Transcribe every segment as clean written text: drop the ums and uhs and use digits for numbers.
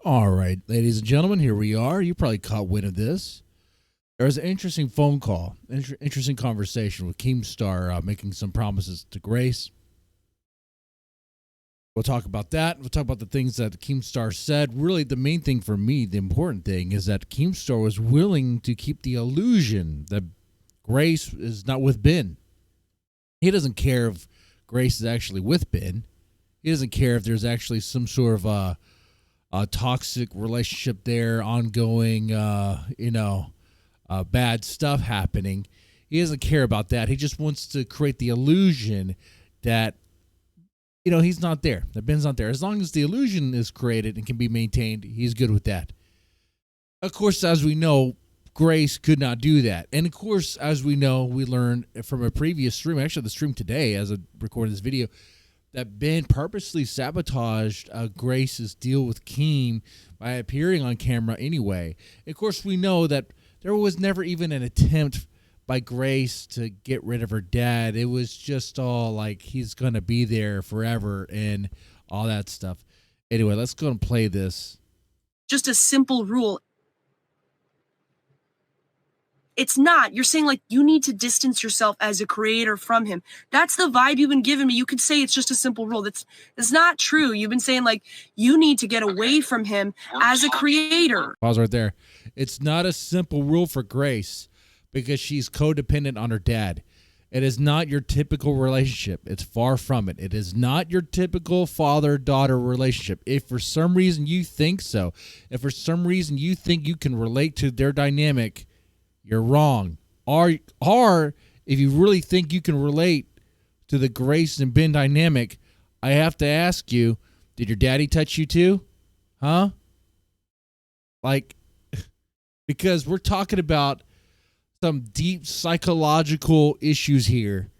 All right, ladies and gentlemen, here we are. You probably caught wind of this. There was an interesting phone call, interesting conversation with Keemstar making some promises to Grace. We'll talk about that. We'll talk about the things that Keemstar said. Really, the main thing for me, the important thing, is that Keemstar was willing to keep the illusion that Grace is not with Ben. He doesn't care if Grace is actually with Ben. He doesn't care if there's actually some sort of a toxic relationship there, ongoing, bad stuff happening. He doesn't care about that. He just wants to create the illusion that, he's not there, that Ben's not there. As long as the illusion is created and can be maintained, he's good with that. Of course, as we know, Grace could not do that. And of course, as we know, we learned from a previous stream, actually the stream today as I recorded this video, that Ben purposely sabotaged Grace's deal with Keem by appearing on camera anyway. Of course, we know that there was never even an attempt by Grace to get rid of her dad. It was just all like he's going to be there forever and all that stuff. Anyway, let's go and play this. Just a simple rule. It's not. You're saying, like, you need to distance yourself as a creator from him. That's the vibe you've been giving me. You could say it's just a simple rule. That's not true. You've been saying, like, you need to get away from him as a creator. Pause right there. It's not a simple rule for Grace because she's codependent on her dad. It is not your typical relationship. It's far from it. It is not your typical father-daughter relationship. If for some reason you think so, if for some reason you think you can relate to their dynamic, you're wrong. Or if you really think you can relate to the Grace and Ben dynamic, I have to ask you, did your daddy touch you too? Huh? Because we're talking about some deep psychological issues here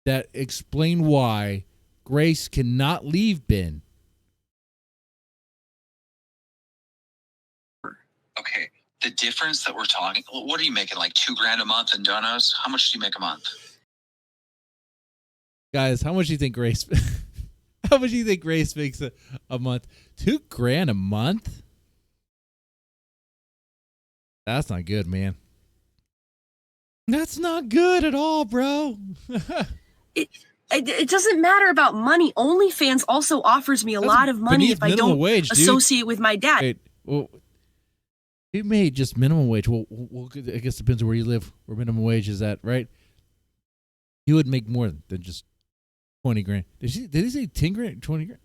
that explain why Grace cannot leave Ben. Okay. The difference that we're talking, what are you making, like $2,000 a month in donos? How much do you make a month? Guys, how much do you think Grace makes a month? $2,000 a month? That's not good, man. That's not good at all, bro. It doesn't matter about money. OnlyFans also offers me a lot of money if I don't associate with my dad. Wait, well, he made just minimum wage. Well, I guess it depends on where you live, where minimum wage is at, right? He would make more than just 20 grand. Did he say 10 grand, 20 grand?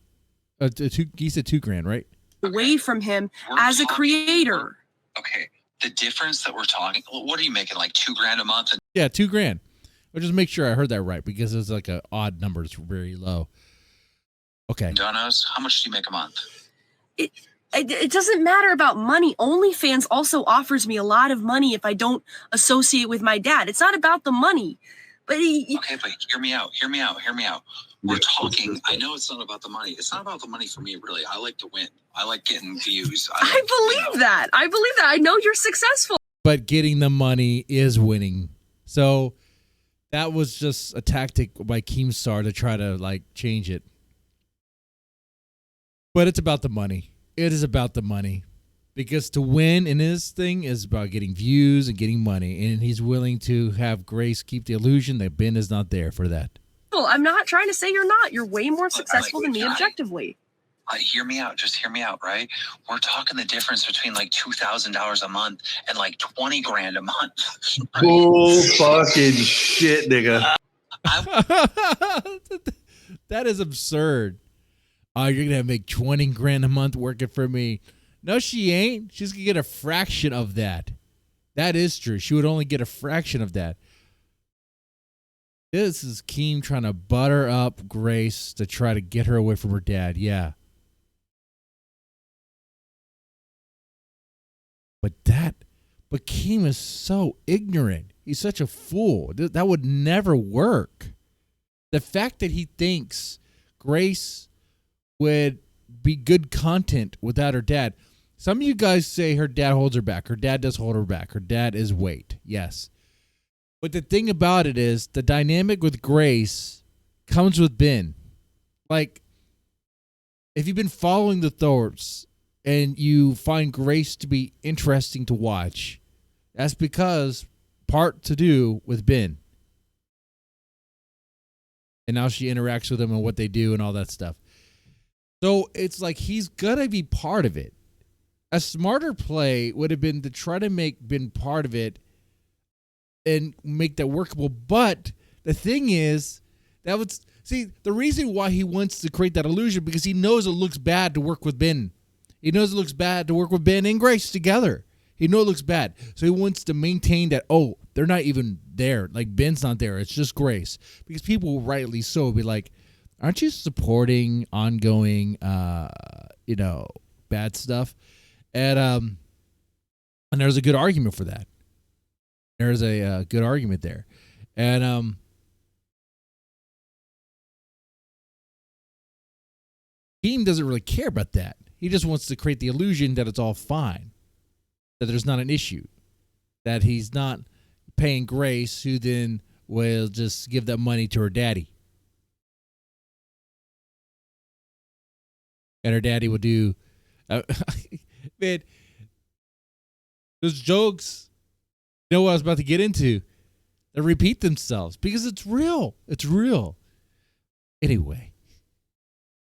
He said $2,000, right? Away from him as a creator. Okay. The difference that we're talking, what are you making, like $2,000 a month? Yeah, $2,000. I'll just make sure I heard that right because it's like an odd number. It's very low. Okay. Donos, how much do you make a month? It doesn't matter about money. OnlyFans also offers me a lot of money if I don't associate with my dad. It's not about the money. But okay, but hear me out. We're talking. I know it's not about the money. It's not about the money for me, really. I like to win. I like getting views. I believe that. I know you're successful. But getting the money is winning. So that was just a tactic by Keemstar to try to change it. But it's about the money. It is about the money. Because to win in his thing is about getting views and getting money. And he's willing to have Grace keep the illusion that Ben is not there for that. Well, I'm not trying to say you're not. You're way more successful than me objectively. Hear me out. Just hear me out, right? We're talking the difference between $2,000 a month and $20,000 a month. Bull fucking shit, nigga. That is absurd. Oh, you're going to make $20,000 a month working for me. No, she ain't. She's going to get a fraction of that. That is true. She would only get a fraction of that. This is Keem trying to butter up Grace to try to get her away from her dad. Yeah. But Keem is so ignorant. He's such a fool. That would never work. The fact that he thinks Grace would be good content without her dad. Some of you guys say her dad holds her back. Her dad does hold her back. Her dad is weight. Yes. But the thing about it is the dynamic with Grace comes with Ben. If you've been following the Thorpes, and you find Grace to be interesting to watch, that's because part to do with Ben. And now she interacts with them and what they do and all that stuff. So it's like he's going to be part of it. A smarter play would have been to try to make Ben part of it and make that workable. But the thing is, the reason why he wants to create that illusion, because he knows it looks bad to work with Ben. He knows it looks bad to work with Ben and Grace together. He knows it looks bad. So he wants to maintain that, they're not even there. Like, Ben's not there. It's just Grace. Because people, rightly so, will be like, aren't you supporting ongoing, bad stuff? And there's a good argument for that. There's a good argument there. And Keem doesn't really care about that. He just wants to create the illusion that it's all fine, that there's not an issue, that he's not paying Grace, who then will just give that money to her daddy. And her daddy will do... man, those jokes, you know what I was about to get into, they repeat themselves because it's real. It's real. Anyway,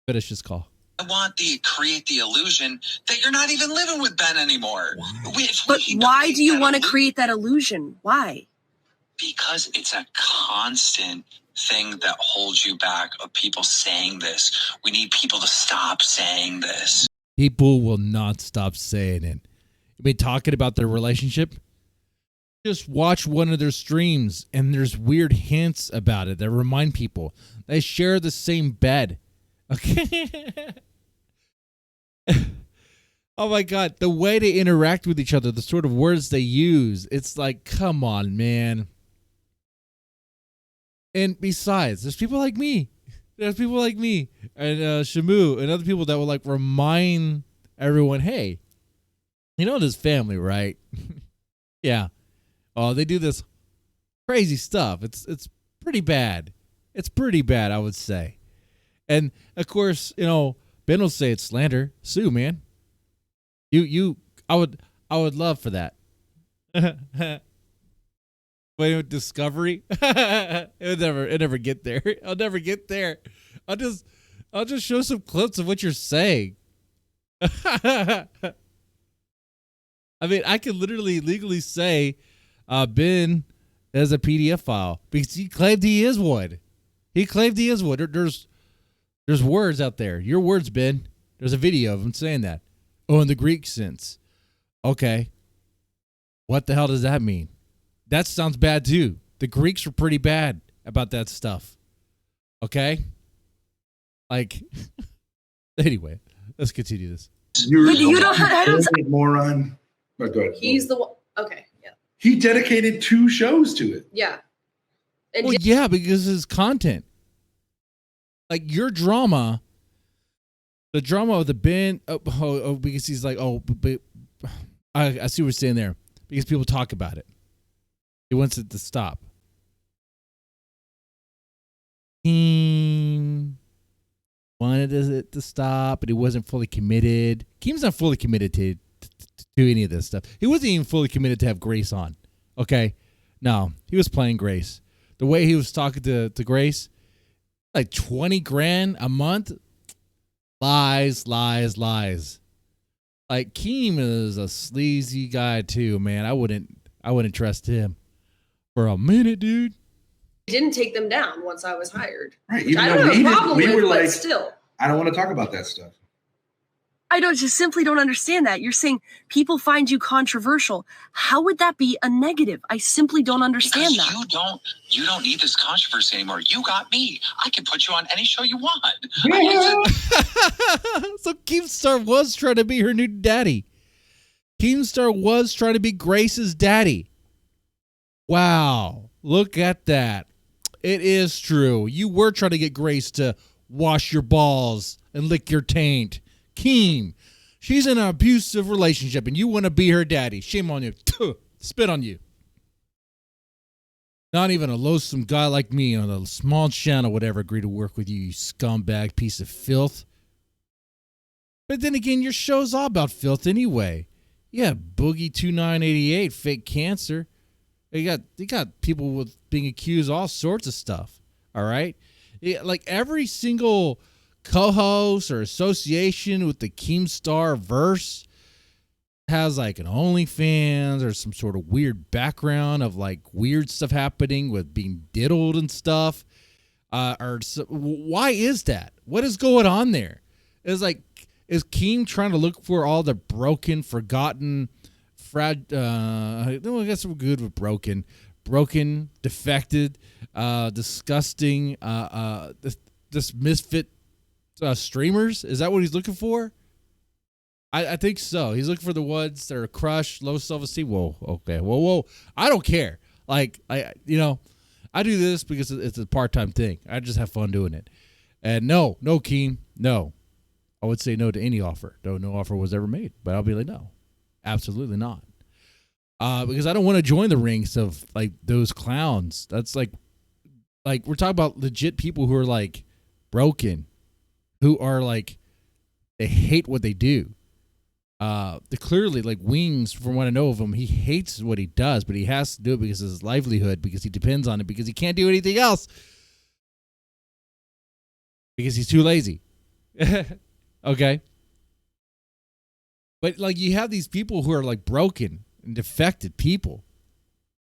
finish this call. I want to create the illusion that you're not even living with Ben anymore. But why do you want to create that illusion? Why? Because it's a constant thing that holds you back of people saying this. We need people to stop saying this. People will not stop saying it. You've been talking about their relationship. Just watch one of their streams, and there's weird hints about it that remind people they share the same bed. Okay. Oh my God, the way they interact with each other, the sort of words they use, it's like, come on, man. And besides, there's people like me. There's people like me and Shamu and other people that will like remind everyone, hey, you know this family, right? Yeah. Oh, they do this crazy stuff. It's pretty bad. It's pretty bad, I would say. And of course, Ben will say it's slander. Sue, man. I would love for that. Wait, with Discovery? It never get there. I'll never get there. I'll just show some clips of what you're saying. I mean, I could literally legally say Ben has a PDF file because he claimed he is one. He claimed he is one. There's words out there. Your words, Ben. There's a video of him saying that. Oh, in the Greek sense. Okay. What the hell does that mean? That sounds bad too. The Greeks were pretty bad about that stuff. Okay? Like, anyway, let's continue this. You don't moron. Oh, go ahead. He's the one. Okay, yeah. He dedicated 2 shows to it. Yeah. And Well, yeah, because it's content. Like your drama, the drama of the Ben, because he's like, but I see what you're saying there. Because people talk about it. He wants it to stop. Keem wanted it to stop, but he wasn't fully committed. Keem's not fully committed to any of this stuff. He wasn't even fully committed to have Grace on. Okay? No, he was playing Grace. The way he was talking to Grace, like 20 grand a month. Lies. Like Keem is a sleazy guy too, man. I wouldn't trust him for a minute, dude. didn't take them down once I was hired. Right. I don't have a problem with, but still. I don't want to talk about that stuff. I just simply don't understand that. You're saying people find you controversial. How would that be a negative? I simply don't understand because that. You don't need this controversy anymore. You got me. I can put you on any show you want. So Keemstar was trying to be her new daddy. Keemstar was trying to be Grace's daddy. Wow. Look at that. It is true. You were trying to get Grace to wash your balls and lick your taint. Keem, she's in an abusive relationship and you want to be her daddy. Shame on you. Spit on you. Not even a loathsome guy like me on a small channel would ever agree to work with you, you scumbag piece of filth. But then again, your show's all about filth anyway. Yeah, Boogie 2988, fake cancer. You got people with being accused of all sorts of stuff. All right, like every single co-host or association with the Keemstar verse has like an OnlyFans or some sort of weird background of like weird stuff happening with being diddled and stuff. Why is that? What is going on there? It's like, is Keem trying to look for all the broken, forgotten, I guess we're good with broken, defected, disgusting, this misfit streamers? Is that what he's looking for? I think so. He's looking for the ones that are crushed, low self-esteem. Whoa, okay, whoa. I don't care. Like, I do this because it's a part-time thing. I just have fun doing it. And no, Keem, no. I would say no to any offer, though no offer was ever made. But I'll be like, no, absolutely not. Because I don't want to join the ranks of like those clowns. That's like we're talking about legit people who are like broken, who are like, they hate what they do. They're clearly like Wings, from what I know of him, he hates what he does, but he has to do it because of his livelihood, because he depends on it, because he can't do anything else, because he's too lazy. Okay. But like, you have these people who are like broken and defected people,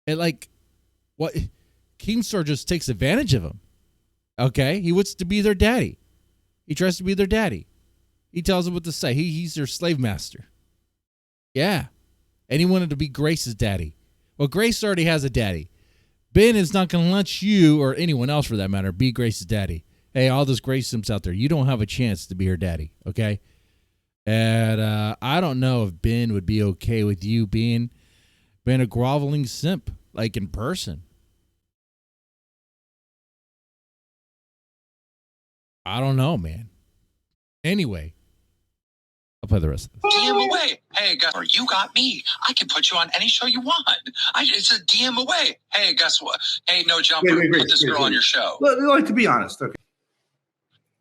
and like, what, Keemstar just takes advantage of them. Okay, he wants to be their daddy. He tries to be their daddy. He tells them what to say. He's their slave master. Yeah. And he wanted to be Grace's daddy. Well, Grace already has a daddy. Ben is not going to let you, or anyone else for that matter, be Grace's daddy. Hey, all those Grace Sims out there, you don't have a chance to be her daddy, okay? And I don't know if Ben would be okay with you being a groveling simp, like in person. I don't know, man. Anyway, I'll play the rest of this. DM away. Hey, guess what? You got me. I can put you on any show you want. It's a DM away. Hey, guess what? Hey, no jumper. Put this girl on your show. Like, to be honest, okay.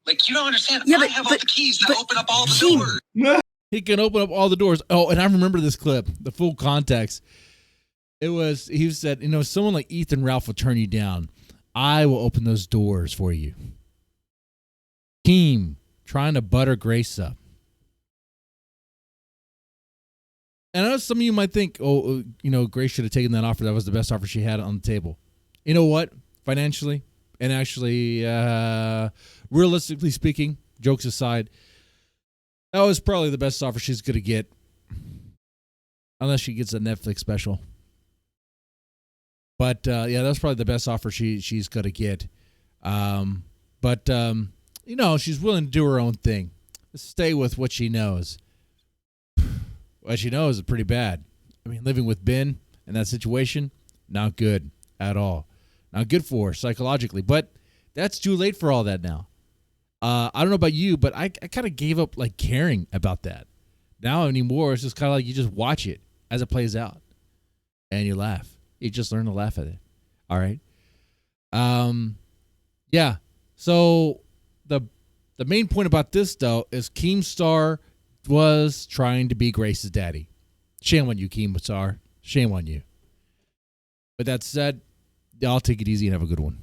Like, you don't understand. Yeah, I have all the keys that open up all the doors. He can open up all the doors. Oh, and I remember this clip, the full context. He said, someone like Ethan Ralph will turn you down. I will open those doors for you. Keem trying to butter Grace up. And I know some of you might think, Grace should have taken that offer. That was the best offer she had on the table. You know what? Financially, and actually, realistically speaking, jokes aside, that was probably the best offer she's going to get. Unless she gets a Netflix special. But, that's probably the best offer she's going to get. She's willing to do her own thing. Stay with what she knows. What she knows is pretty bad. I mean, living with Ben in that situation, not good at all. Not good for her psychologically. But that's too late for all that now. I don't know about you, but I kind of gave up like caring about that. Now anymore, it's just kind of like you just watch it as it plays out. And you laugh. You just learn to laugh at it. All right. Yeah. So the main point about this, though, is Keemstar was trying to be Grace's daddy. Shame on you, Keemstar. Shame on you. But that said, y'all take it easy and have a good one.